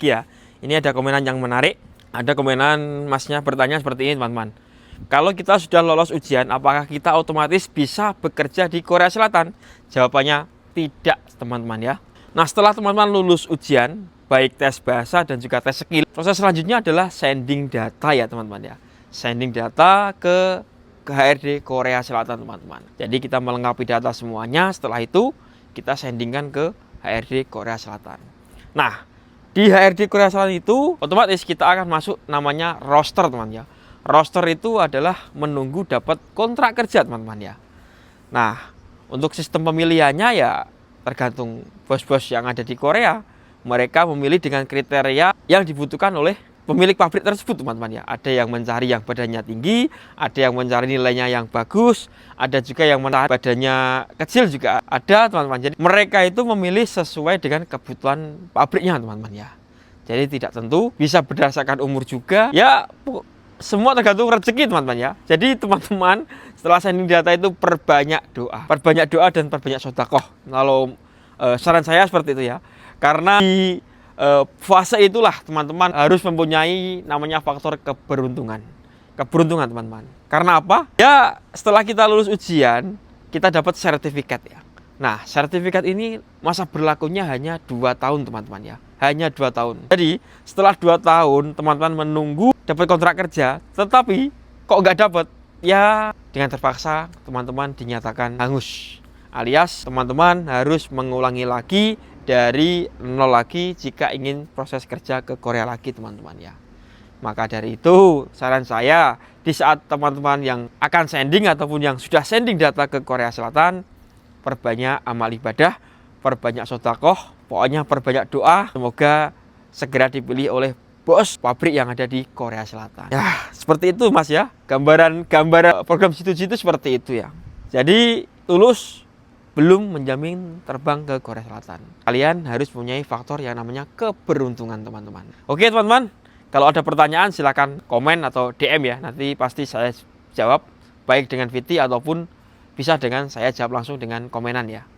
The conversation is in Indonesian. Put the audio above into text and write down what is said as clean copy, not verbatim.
lagi ya. Ini ada komenan yang menarik. Ada komenan masnya bertanya seperti ini teman-teman. Kalau kita sudah lolos ujian, apakah kita otomatis bisa bekerja di Korea Selatan? Jawabannya tidak teman-teman ya. Nah setelah teman-teman lulus ujian, baik tes bahasa dan juga tes skill, proses selanjutnya adalah sending data ya teman-teman ya. Sending data ke HRD Korea Selatan teman-teman. Jadi kita melengkapi data semuanya, setelah itu kita sendingkan ke HRD Korea Selatan. Nah di HRD Korea Selatan itu otomatis kita akan masuk namanya roster teman ya. Roster itu adalah menunggu dapat kontrak kerja teman-teman ya. Nah untuk sistem pemilihannya ya tergantung bos-bos yang ada di Korea. Mereka memilih dengan kriteria yang dibutuhkan oleh pemilik pabrik tersebut teman-teman ya. Ada yang mencari yang badannya tinggi, ada yang mencari nilainya yang bagus, ada juga yang mencari badannya kecil juga ada teman-teman. Jadi mereka itu memilih sesuai dengan kebutuhan pabriknya teman-teman ya. Jadi tidak tentu, bisa berdasarkan umur juga ya, semua tergantung rezeki teman-teman ya. Jadi teman-teman setelah sending data itu perbanyak doa dan perbanyak sedekah. Kalau saran saya seperti itu ya. Karena di fase itulah teman-teman harus mempunyai namanya faktor keberuntungan. Keberuntungan teman-teman. Karena apa? Ya setelah kita lulus ujian, kita dapat sertifikat ya. Nah sertifikat ini masa berlakunya hanya 2 tahun teman-teman ya. Hanya 2 tahun. Jadi setelah 2 tahun teman-teman menunggu dapat kontrak kerja, tetapi kok nggak dapat? Ya dengan terpaksa teman-teman dinyatakan hangus. Alias teman-teman harus mengulangi lagi dari nol lagi jika ingin proses kerja ke Korea lagi teman-teman ya. Maka dari itu saran saya di saat teman-teman yang akan sending ataupun yang sudah sending data ke Korea Selatan, perbanyak amal ibadah, perbanyak sedekah, pokoknya perbanyak doa, semoga segera dipilih oleh bos pabrik yang ada di Korea Selatan. Ya seperti itu mas ya, gambaran program situ-situ seperti itu ya. Jadi tulus belum menjamin terbang ke Korea Selatan. Kalian harus mempunyai faktor yang namanya keberuntungan teman-teman. Oke teman-teman, kalau ada pertanyaan silahkan komen atau DM ya. Nanti pasti saya jawab baik dengan VT ataupun bisa dengan saya jawab langsung dengan komenan ya.